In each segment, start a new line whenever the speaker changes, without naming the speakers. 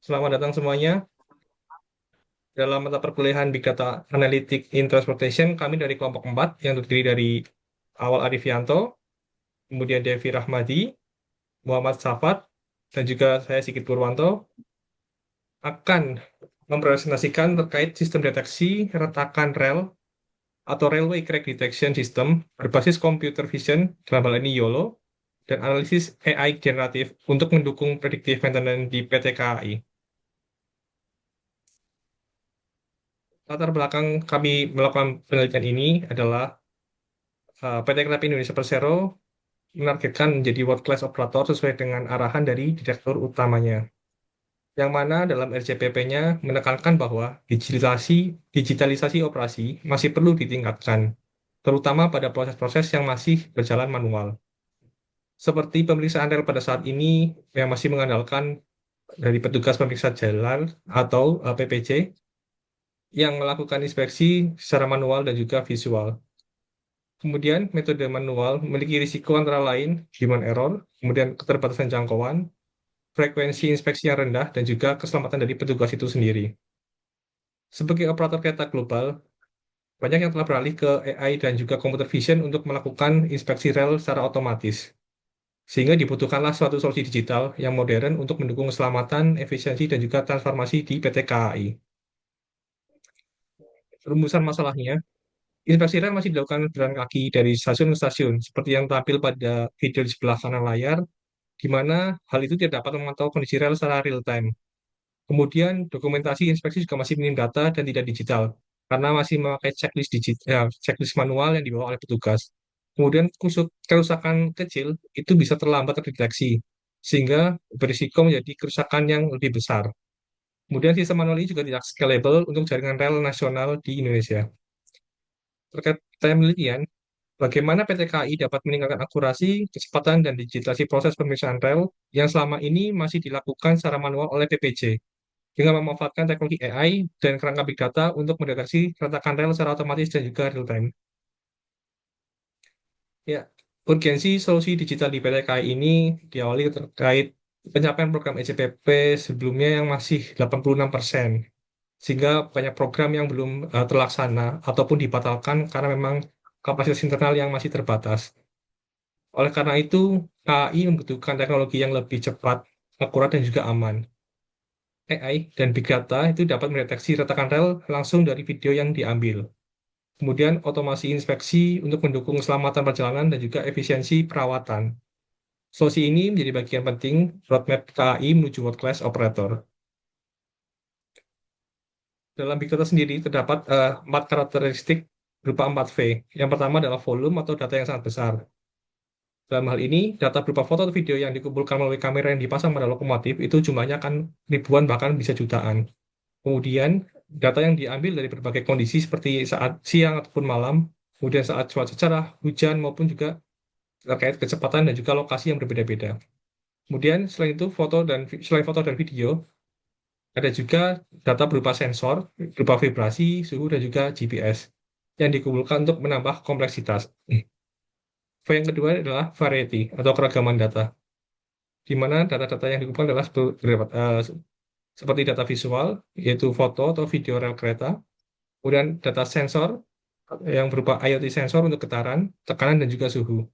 Selamat datang semuanya. Dalam mata perkuliahan Big Data Analytics in Transportation, kami dari kelompok 4 yang terdiri dari Awal Arifianto, kemudian Devi Rahmadi, Muhammad Safat, dan juga saya Sigit Purwanto akan mempresentasikan terkait sistem deteksi retakan rel atau Railway Crack Detection System berbasis Computer Vision, dalam hal ini YOLO, dan analisis AI generatif untuk mendukung predictive maintenance di PT KAI. Latar belakang kami melakukan penelitian ini adalah PT Kereta Indonesia Persero menargetkan menjadi world class operator sesuai dengan arahan dari direktur utamanya. Yang mana dalam RCPP-nya menekankan bahwa digitalisasi operasi masih perlu ditingkatkan, terutama pada proses-proses yang masih berjalan manual. Seperti pemeriksaan rel pada saat ini yang masih mengandalkan dari petugas pemeriksa jalan atau PPJ yang melakukan inspeksi secara manual dan juga visual. Kemudian, metode manual memiliki risiko antara lain human error, kemudian keterbatasan jangkauan, frekuensi inspeksi yang rendah, dan juga keselamatan dari petugas itu sendiri. Sebagai operator kereta global, banyak yang telah beralih ke AI dan juga computer vision untuk melakukan inspeksi rel secara otomatis. Sehingga dibutuhkanlah suatu solusi digital yang modern untuk mendukung keselamatan, efisiensi, dan juga transformasi di PT KAI. Rumusan masalahnya, inspeksi rel masih dilakukan berjalan kaki dari stasiun ke stasiun, seperti yang tampil pada video di sebelah kanan layar, di mana hal itu tidak dapat memantau kondisi rel secara real time. Kemudian dokumentasi inspeksi juga masih minim data dan tidak digital, karena masih memakai checklist manual yang dibawa oleh petugas. Kemudian kerusakan kecil itu bisa terlambat terdeteksi, sehingga berisiko menjadi kerusakan yang lebih besar. Kemudian sistem manual ini juga tidak scalable untuk jaringan rel nasional di Indonesia. Terkait penelitian, bagaimana PT KAI dapat meningkatkan akurasi, kecepatan, dan digitalisasi proses pemeriksaan rel yang selama ini masih dilakukan secara manual oleh PPJ, dengan memanfaatkan teknologi AI dan kerangka Big Data untuk mendeteksi retakan rel secara otomatis dan juga real time. Ya, urgensi solusi digital di PT KAI ini diawali terkait pencapaian program ECPP sebelumnya yang masih 86%, sehingga banyak program yang belum terlaksana ataupun dibatalkan karena memang kapasitas internal yang masih terbatas. Oleh karena itu, KAI membutuhkan teknologi yang lebih cepat, akurat, dan juga aman. AI dan Big Data itu dapat mendeteksi retakan rel langsung dari video yang diambil. Kemudian otomasi inspeksi untuk mendukung keselamatan perjalanan dan juga efisiensi perawatan. Solusi ini menjadi bagian penting roadmap KAI menuju world class operator. Dalam Big Data sendiri terdapat 4 karakteristik berupa 4V. Yang pertama adalah volume atau data yang sangat besar. Dalam hal ini, data berupa foto atau video yang dikumpulkan melalui kamera yang dipasang pada lokomotif itu jumlahnya akan ribuan bahkan bisa jutaan. Kemudian, data yang diambil dari berbagai kondisi seperti saat siang ataupun malam, kemudian saat cuaca cerah, hujan, maupun juga terkait kecepatan dan juga lokasi yang berbeda-beda. Kemudian, selain foto dan video, ada juga data berupa sensor, berupa vibrasi, suhu, dan juga GPS yang dikumpulkan untuk menambah kompleksitas. Yang kedua adalah variety atau keragaman data, di mana data-data yang dikumpulkan adalah seperti data visual, yaitu foto atau video rel kereta, kemudian data sensor yang berupa IoT sensor untuk getaran, tekanan, dan juga suhu.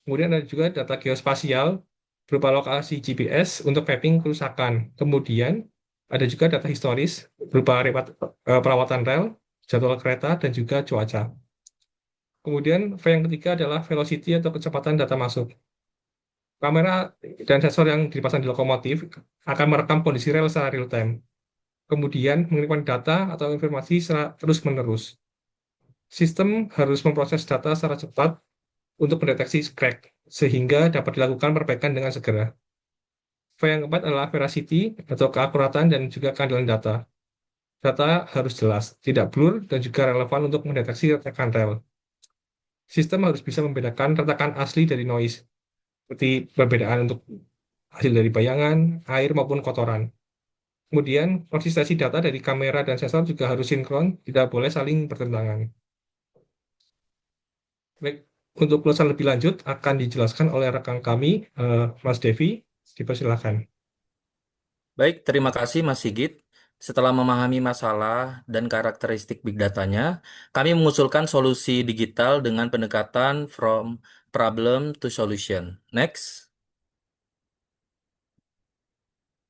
Kemudian ada juga data geospasial berupa lokasi GPS untuk mapping kerusakan. Kemudian ada juga data historis berupa perawatan rel, jadwal kereta, dan juga cuaca. Kemudian yang ketiga adalah velocity atau kecepatan data masuk. Kamera dan sensor yang dipasang di lokomotif akan merekam kondisi rel secara real time. Kemudian mengirimkan data atau informasi secara terus-menerus. Sistem harus memproses data secara cepat untuk mendeteksi crack, sehingga dapat dilakukan perbaikan dengan segera. Yang keempat adalah veracity atau keakuratan dan juga keadilan data. Data harus jelas, tidak blur, dan juga relevan untuk mendeteksi retakan rel. Sistem harus bisa membedakan retakan asli dari noise, seperti perbedaan untuk hasil dari bayangan, air, maupun kotoran. Kemudian, konsistensi data dari kamera dan sensor juga harus sinkron, tidak boleh saling bertentangan. Baik, untuk ulasan lebih lanjut akan dijelaskan oleh rekan kami, Mas Devi. Dipersilakan.
Baik, terima kasih Mas Sigit. Setelah memahami masalah dan karakteristik big datanya, kami mengusulkan solusi digital dengan pendekatan from problem to solution. Next.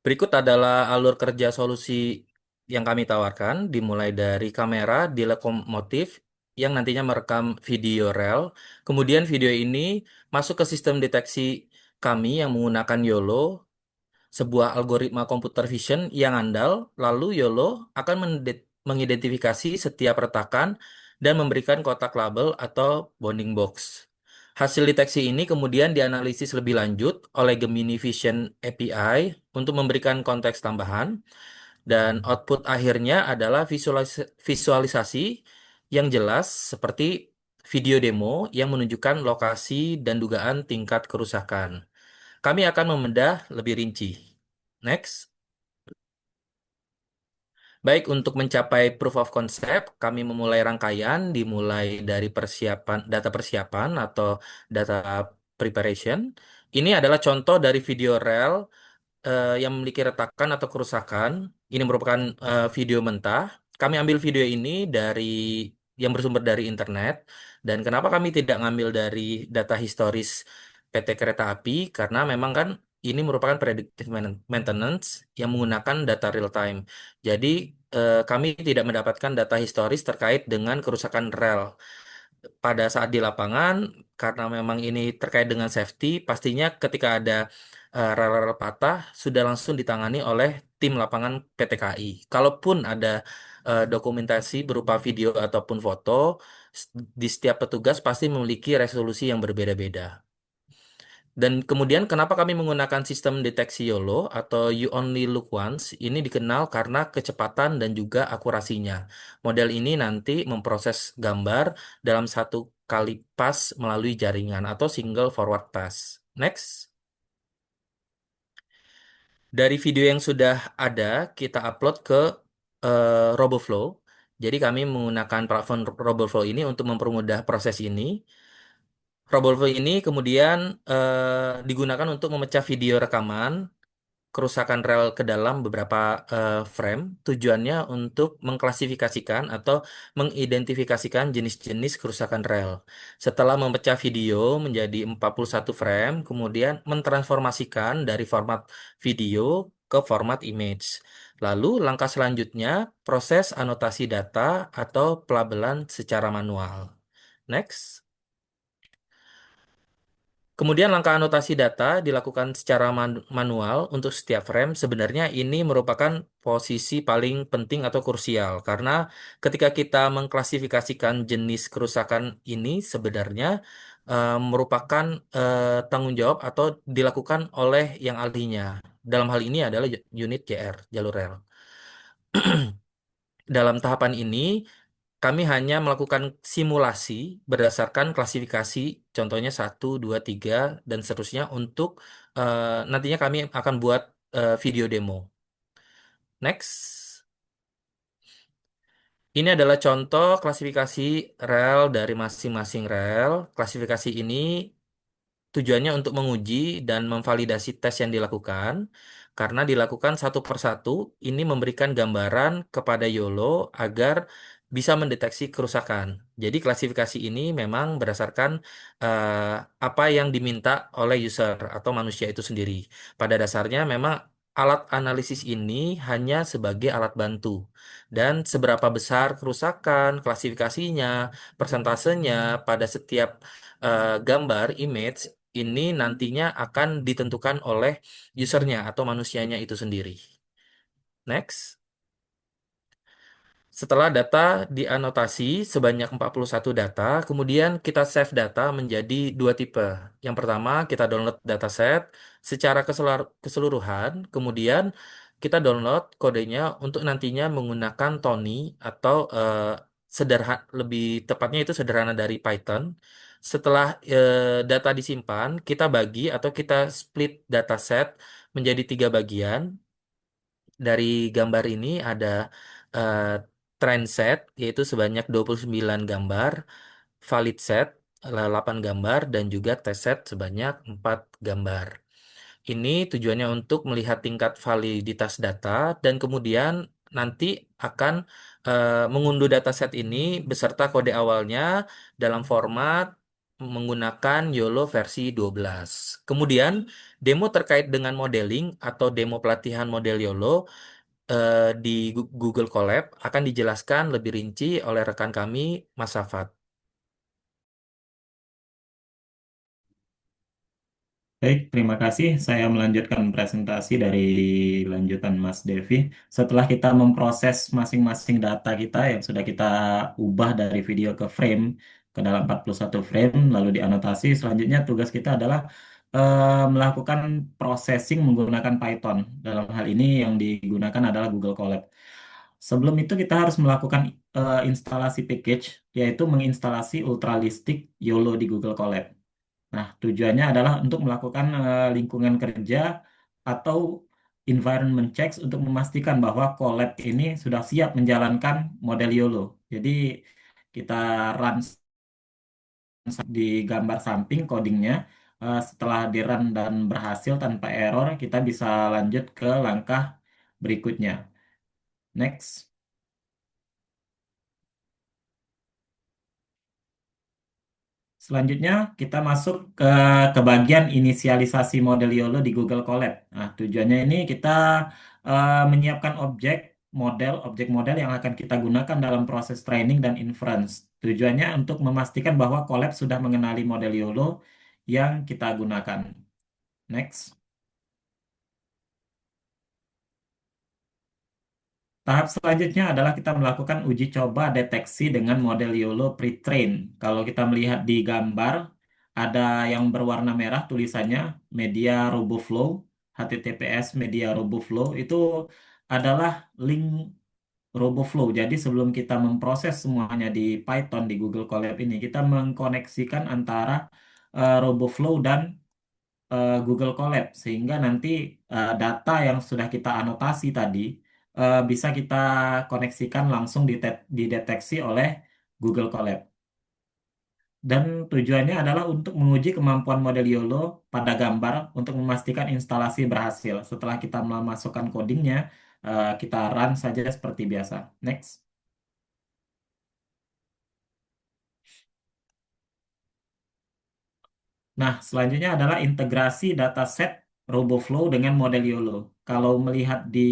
Berikut adalah alur kerja solusi yang kami tawarkan, dimulai dari kamera di lokomotif yang nantinya merekam video rel. Kemudian video ini masuk ke sistem deteksi kami yang menggunakan YOLO, sebuah algoritma computer vision yang andal. Lalu YOLO akan mengidentifikasi setiap retakan dan memberikan kotak label atau bounding box. Hasil deteksi ini kemudian dianalisis lebih lanjut oleh Gemini Vision API untuk memberikan konteks tambahan, dan output akhirnya adalah visualisasi yang jelas seperti video demo yang menunjukkan lokasi dan dugaan tingkat kerusakan. Kami akan membedah lebih rinci. Next. Baik, untuk mencapai proof of concept, kami memulai rangkaian dimulai dari data persiapan atau data preparation. Ini adalah contoh dari video rel yang memiliki retakan atau kerusakan. Ini merupakan video mentah. Kami ambil video ini dari yang bersumber dari internet. Dan kenapa kami tidak ngambil dari data historis PT Kereta Api? Karena memang kan ini merupakan predictive maintenance yang menggunakan data real time. Jadi kami tidak mendapatkan data historis terkait dengan kerusakan rel pada saat di lapangan, karena memang ini terkait dengan safety, pastinya ketika ada rel-rel patah sudah langsung ditangani oleh tim lapangan PT KAI. Kalaupun ada dokumentasi berupa video ataupun foto, di setiap petugas pasti memiliki resolusi yang berbeda-beda. Dan kemudian kenapa kami menggunakan sistem deteksi YOLO atau You Only Look Once? Ini dikenal karena kecepatan dan juga akurasinya. Model ini nanti memproses gambar dalam satu kali pass melalui jaringan atau single forward pass. Next. Dari video yang sudah ada, kita upload ke RoboFlow. Jadi kami menggunakan platform RoboFlow ini untuk mempermudah proses ini. RoboFlow ini kemudian digunakan untuk memecah video rekaman kerusakan rel ke dalam beberapa frame. Tujuannya untuk mengklasifikasikan atau mengidentifikasikan jenis-jenis kerusakan rel. Setelah memecah video menjadi 41 frame, kemudian mentransformasikan dari format video ke format image. Lalu langkah selanjutnya proses anotasi data atau pelabelan secara manual. Next. Kemudian langkah anotasi data dilakukan secara manual untuk setiap frame. Sebenarnya ini merupakan posisi paling penting atau krusial karena ketika kita mengklasifikasikan jenis kerusakan ini sebenarnya merupakan tanggung jawab atau dilakukan oleh yang ahlinya. Dalam hal ini adalah unit JR, jalur rel. Dalam tahapan ini kami hanya melakukan simulasi berdasarkan klasifikasi, contohnya satu, 2, 3, dan seterusnya untuk nantinya kami akan buat video demo. Next. Ini adalah contoh klasifikasi rel dari masing-masing rel. Klasifikasi ini tujuannya untuk menguji dan memvalidasi tes yang dilakukan. Karena dilakukan satu persatu, ini memberikan gambaran kepada YOLO agar bisa mendeteksi kerusakan. Jadi klasifikasi ini memang berdasarkan eh, apa yang diminta oleh user atau manusia itu sendiri. Pada dasarnya memang alat analisis ini hanya sebagai alat bantu. Dan seberapa besar kerusakan, klasifikasinya, persentasenya pada setiap gambar, image, ini nantinya akan ditentukan oleh usernya atau manusianya itu sendiri. Next. Setelah data dianotasi sebanyak 41 data, kemudian kita save data menjadi dua tipe. Yang pertama, kita download dataset secara keseluruhan, kemudian kita download kodenya untuk nantinya menggunakan Tony atau sederhana, lebih tepatnya itu sederhana dari Python. Setelah data disimpan, kita bagi atau kita split dataset menjadi tiga bagian. Dari gambar ini ada eh, trend set, yaitu sebanyak 29 gambar, valid set 8 gambar, dan juga test set sebanyak 4 gambar. Ini tujuannya untuk melihat tingkat validitas data dan kemudian nanti akan mengunduh dataset ini beserta kode awalnya dalam format menggunakan YOLO versi 12. Kemudian demo terkait dengan modeling atau demo pelatihan model YOLO di Google Colab akan dijelaskan lebih rinci oleh rekan kami, Mas Safat.
Baik, terima kasih. Saya melanjutkan presentasi dari lanjutan Mas Devi. Setelah kita memproses masing-masing data kita yang sudah kita ubah dari video ke frame ke dalam 41 frame, lalu dianotasi, selanjutnya tugas kita adalah melakukan processing menggunakan Python. Dalam hal ini yang digunakan adalah Google Colab. Sebelum itu kita harus melakukan instalasi package, yaitu menginstalasi Ultralistic YOLO di Google Colab. Nah, tujuannya adalah untuk melakukan lingkungan kerja atau environment checks untuk memastikan bahwa collab ini sudah siap menjalankan model YOLO. Jadi kita run di gambar samping codingnya. Setelah di run dan berhasil tanpa error, kita bisa lanjut ke langkah berikutnya. Next. Selanjutnya kita masuk ke bagian inisialisasi model YOLO di Google Colab. Nah, tujuannya ini kita menyiapkan objek model yang akan kita gunakan dalam proses training dan inference. Tujuannya untuk memastikan bahwa Colab sudah mengenali model YOLO yang kita gunakan. Next. Tahap selanjutnya adalah kita melakukan uji coba deteksi dengan model YOLO pre-train. Kalau kita melihat di gambar, ada yang berwarna merah tulisannya Media RoboFlow, HTTPS Media RoboFlow, itu adalah link RoboFlow. Jadi sebelum kita memproses semuanya di Python di Google Colab ini, kita mengkoneksikan antara RoboFlow dan Google Colab sehingga nanti data yang sudah kita anotasi tadi bisa kita koneksikan langsung dideteksi oleh Google Colab. Dan tujuannya adalah untuk menguji kemampuan model YOLO pada gambar untuk memastikan instalasi berhasil. Setelah kita memasukkan codingnya, kita run saja seperti biasa. Next. Nah, selanjutnya adalah integrasi dataset RoboFlow dengan model YOLO. Kalau melihat di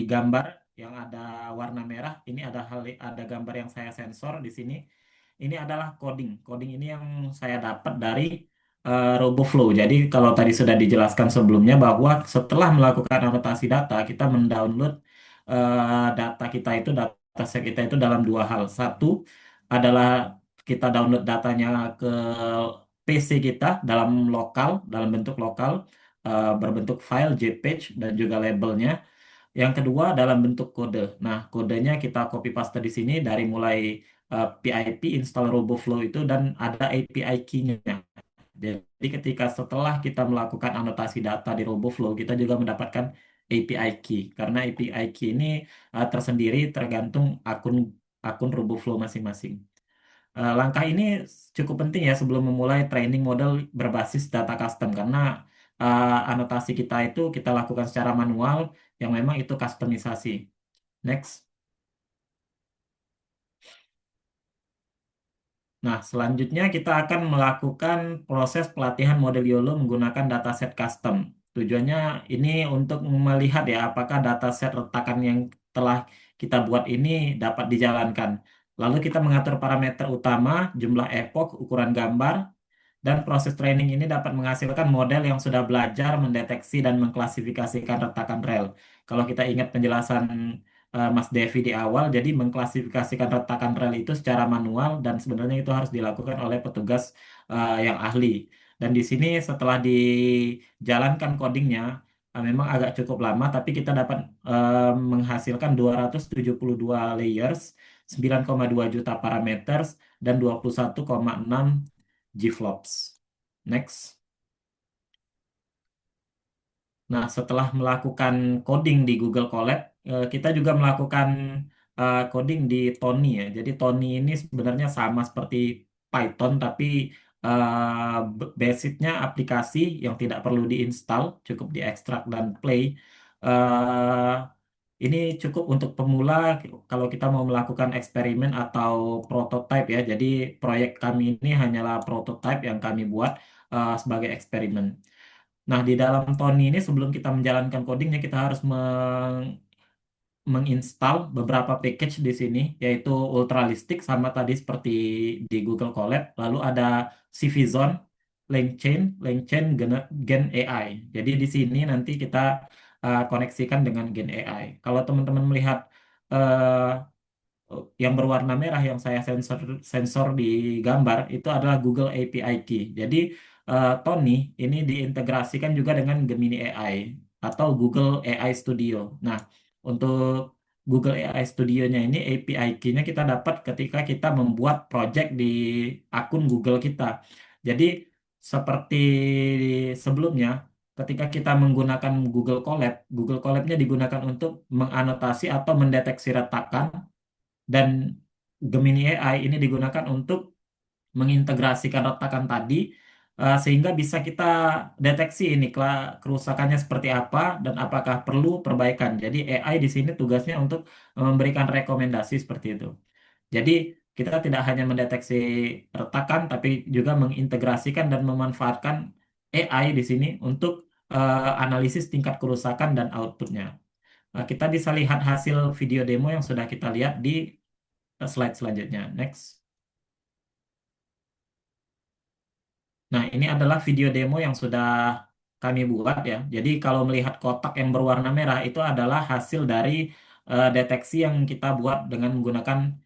gambar yang ada warna merah, ini ada gambar yang saya sensor di sini. Ini adalah coding. Coding ini yang saya dapat dari RoboFlow. Jadi kalau tadi sudah dijelaskan sebelumnya bahwa setelah melakukan anotasi data, kita mendownload data kita itu, dataset kita itu dalam dua hal. Satu adalah kita download datanya ke PC kita dalam bentuk lokal, berbentuk file JPEG dan juga labelnya. Yang kedua dalam bentuk kode. Nah, kodenya kita copy paste di sini dari mulai PIP install RoboFlow itu dan ada API key-nya. Jadi ketika setelah kita melakukan anotasi data di RoboFlow, kita juga mendapatkan API key. Karena API key ini tersendiri tergantung akun akun RoboFlow masing-masing. Langkah ini cukup penting ya sebelum memulai training model berbasis data custom karena anotasi kita itu kita lakukan secara manual yang memang itu customisasi. Next. Nah, selanjutnya kita akan melakukan proses pelatihan model YOLO menggunakan dataset custom. Tujuannya ini untuk melihat ya apakah dataset retakan yang telah kita buat ini dapat dijalankan. Lalu kita mengatur parameter utama, jumlah epoch, ukuran gambar, dan proses training ini dapat menghasilkan model yang sudah belajar mendeteksi dan mengklasifikasikan retakan rel. Kalau kita ingat penjelasan Mas Devi di awal, jadi mengklasifikasikan retakan rel itu secara manual dan sebenarnya itu harus dilakukan oleh petugas yang ahli. Dan di sini setelah dijalankan codingnya, memang agak cukup lama, tapi kita dapat menghasilkan 272 layers, 9,2 juta parameters, dan 21,6 GFlops. Next. Nah, setelah melakukan coding di Google Colab, kita juga melakukan coding di Tony ya. Jadi Tony ini sebenarnya sama seperti Python, tapi basicnya aplikasi yang tidak perlu diinstal, cukup diekstrak dan play. Eh, ini cukup untuk pemula kalau kita mau melakukan eksperimen atau prototype ya. Jadi proyek kami ini hanyalah prototype yang kami buat sebagai eksperimen. Nah, di dalam Tony ini sebelum kita menjalankan codingnya kita harus menginstal beberapa package di sini, yaitu Ultralistic sama tadi seperti di Google Colab. Lalu ada CVZone, LangChain, Gen AI. Jadi di sini nanti kita koneksikan dengan Gen AI. Kalau teman-teman melihat eh, yang berwarna merah yang saya sensor sensor di gambar itu adalah Google API Key. Jadi Tony ini diintegrasikan juga dengan Gemini AI atau Google AI Studio. Nah, untuk Google AI Studio-nya ini API Key-nya kita dapat ketika kita membuat project di akun Google kita. Jadi seperti sebelumnya, ketika kita menggunakan Google Colab-nya digunakan untuk menganotasi atau mendeteksi retakan dan Gemini AI ini digunakan untuk mengintegrasikan retakan tadi sehingga bisa kita deteksi ini kerusakannya seperti apa dan apakah perlu perbaikan. Jadi AI di sini tugasnya untuk memberikan rekomendasi seperti itu. Jadi kita tidak hanya mendeteksi retakan tapi juga mengintegrasikan dan memanfaatkan AI di sini untuk analisis tingkat kerusakan dan outputnya. Kita bisa lihat hasil video demo yang sudah kita lihat di slide selanjutnya. Next. Nah, ini adalah video demo yang sudah kami buat ya. Jadi kalau melihat kotak yang berwarna merah itu adalah hasil dari deteksi yang kita buat dengan menggunakan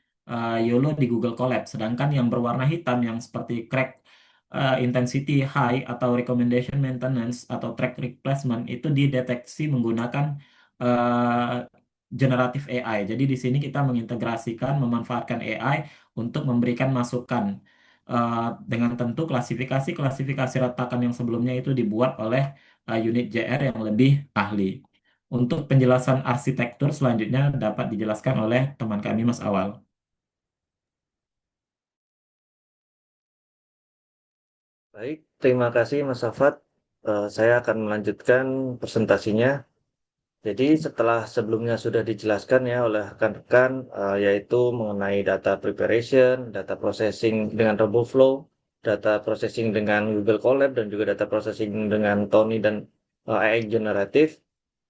YOLO di Google Colab. Sedangkan yang berwarna hitam yang seperti crack intensity high atau recommendation maintenance atau track replacement itu dideteksi menggunakan uh, generative AI. Jadi di sini kita mengintegrasikan, memanfaatkan AI untuk memberikan masukan dengan tentu klasifikasi-klasifikasi retakan yang sebelumnya itu dibuat oleh unit JR yang lebih ahli. Untuk penjelasan arsitektur selanjutnya dapat dijelaskan oleh teman kami Mas Awal.
Baik, terima kasih Mas Safat. Saya akan melanjutkan presentasinya. Jadi setelah sebelumnya sudah dijelaskan ya oleh rekan-rekan, yaitu mengenai data preparation, data processing dengan RoboFlow, data processing dengan Google Colab, dan juga data processing dengan Tony dan AI generatif.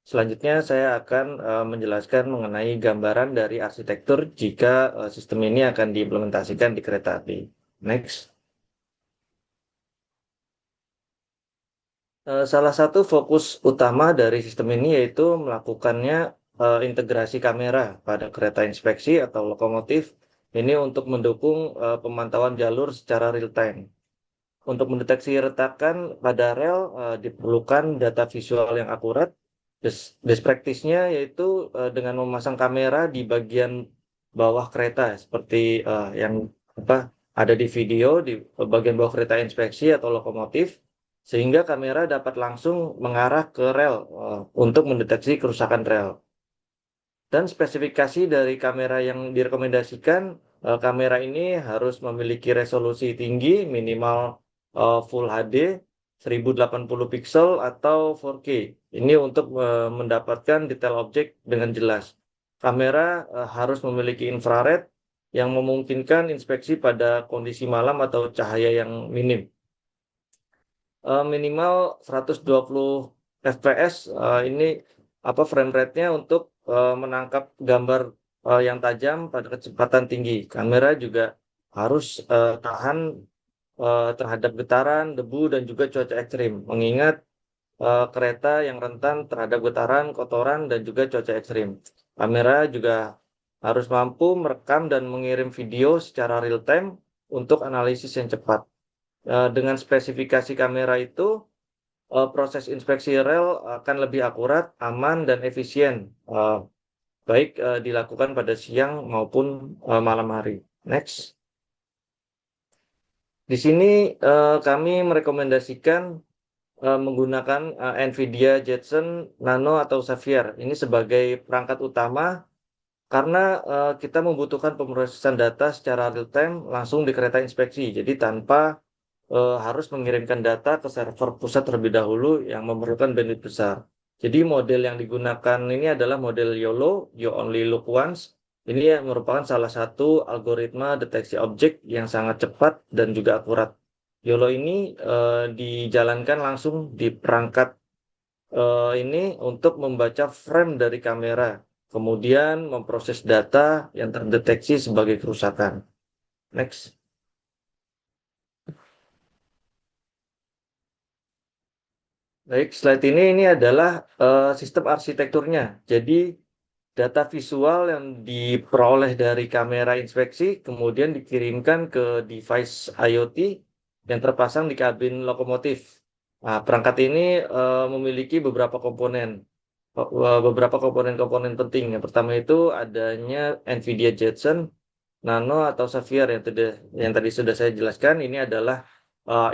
Selanjutnya saya akan menjelaskan mengenai gambaran dari arsitektur jika sistem ini akan diimplementasikan di kereta api. Next. Salah satu fokus utama dari sistem ini yaitu melakukannya integrasi kamera pada kereta inspeksi atau lokomotif ini untuk mendukung pemantauan jalur secara real time. Untuk mendeteksi retakan pada rel diperlukan data visual yang akurat. Best practice-nya yaitu dengan memasang kamera di bagian bawah kereta seperti yang apa ada di video di bagian bawah kereta inspeksi atau lokomotif sehingga kamera dapat langsung mengarah ke rel untuk mendeteksi kerusakan rel. Dan spesifikasi dari kamera yang direkomendasikan, kamera ini harus memiliki resolusi tinggi minimal Full HD 1080 pixel atau 4K. Ini untuk mendapatkan detail objek dengan jelas. Kamera harus memiliki infrared yang memungkinkan inspeksi pada kondisi malam atau cahaya yang minim. Minimal 120 fps ini apa frame rate-nya untuk menangkap gambar yang tajam pada kecepatan tinggi. Kamera juga harus tahan terhadap getaran, debu dan juga cuaca ekstrim. Mengingat kereta yang rentan terhadap getaran, kotoran dan juga cuaca ekstrim. Kamera juga harus mampu merekam dan mengirim video secara real time untuk analisis yang cepat. Dengan spesifikasi kamera itu, proses inspeksi rel akan lebih akurat, aman, dan efisien, baik dilakukan pada siang maupun malam hari. Next. Di sini kami merekomendasikan menggunakan NVIDIA Jetson Nano atau Xavier. Ini sebagai perangkat utama karena kita membutuhkan pemrosesan data secara real time langsung di kereta inspeksi. Jadi tanpa harus mengirimkan data ke server pusat terlebih dahulu yang memerlukan bandwidth besar. Jadi model yang digunakan ini adalah model YOLO, You Only Look Once. Ini merupakan salah satu algoritma deteksi objek yang sangat cepat dan juga akurat. YOLO ini dijalankan langsung di perangkat ini untuk membaca frame dari kamera, kemudian memproses data yang terdeteksi sebagai kerusakan. Next. Baik, slide ini adalah sistem arsitekturnya. Jadi data visual yang diperoleh dari kamera inspeksi kemudian dikirimkan ke device IoT yang terpasang di kabin lokomotif. Nah, perangkat ini memiliki beberapa komponen. Beberapa komponen-komponen penting. Yang pertama itu adanya NVIDIA Jetson Nano atau Xavier yang tadi sudah saya jelaskan. Ini adalah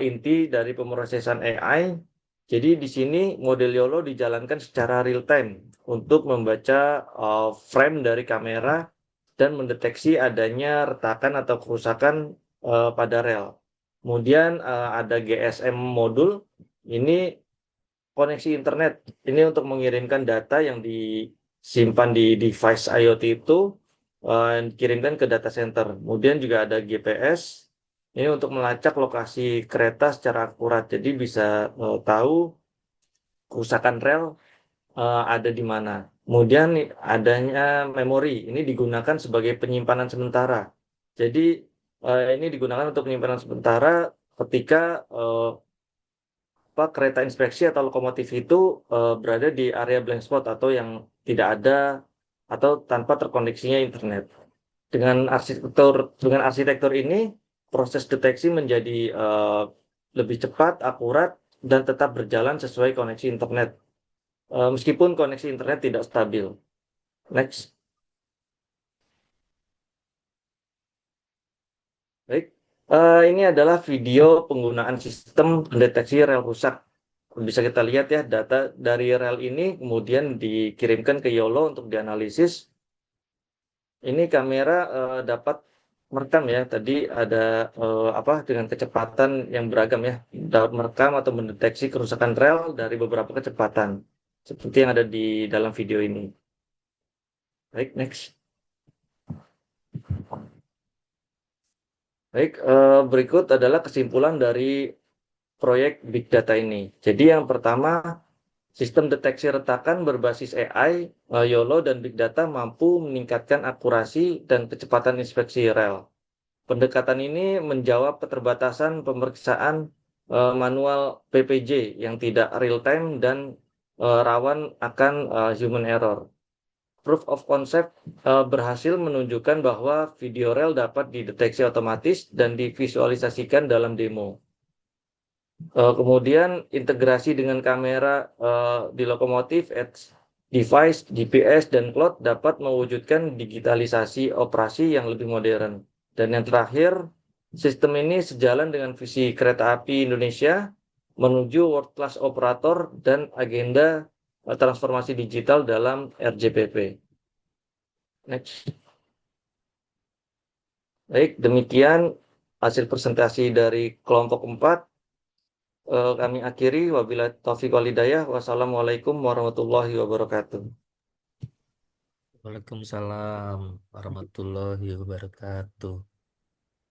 inti dari pemrosesan AI. Jadi di sini model YOLO dijalankan secara real time untuk membaca frame dari kamera dan mendeteksi adanya retakan atau kerusakan pada rel. Kemudian ada GSM modul. Ini koneksi internet. Ini untuk mengirimkan data yang disimpan di device IoT itu dikirimkan ke data center. Kemudian juga ada GPS. Ini untuk melacak lokasi kereta secara akurat. Jadi bisa tahu kerusakan rel ada di mana. Kemudian adanya memori. Ini digunakan sebagai penyimpanan sementara. Jadi ini digunakan untuk penyimpanan sementara ketika kereta inspeksi atau lokomotif itu berada di area blank spot atau yang tidak ada atau tanpa terkoneksinya internet. Dengan arsitektur ini proses deteksi menjadi lebih cepat, akurat, dan tetap berjalan sesuai koneksi internet. Meskipun koneksi internet tidak stabil. Next. Baik. Ini adalah video penggunaan sistem pendeteksi rel rusak. Bisa kita lihat ya, data dari rel ini kemudian dikirimkan ke YOLO untuk dianalisis. Ini kamera dapat merekam ya. Tadi ada dengan kecepatan yang beragam ya. Dapat merekam atau mendeteksi kerusakan rel dari beberapa kecepatan. Seperti yang ada di dalam video ini. Baik, next. Baik, berikut adalah kesimpulan dari proyek Big Data ini. Jadi yang pertama, sistem deteksi retakan berbasis AI, YOLO, dan Big Data mampu meningkatkan akurasi dan kecepatan inspeksi rel. Pendekatan ini menjawab keterbatasan pemeriksaan manual PPJ yang tidak real-time dan rawan akan human error. Proof of concept berhasil menunjukkan bahwa video rel dapat dideteksi otomatis dan divisualisasikan dalam demo. Kemudian integrasi dengan kamera di lokomotif, edge device, GPS, dan cloud dapat mewujudkan digitalisasi operasi yang lebih modern. Dan yang terakhir, sistem ini sejalan dengan visi kereta api Indonesia menuju world class operator dan agenda transformasi digital dalam RJPP. Next. Baik, demikian hasil presentasi dari kelompok 4. Kami akhiri, wabillahi taufiq wal hidayah. Wassalamualaikum warahmatullahi wabarakatuh.
Waalaikumsalam warahmatullahi wabarakatuh.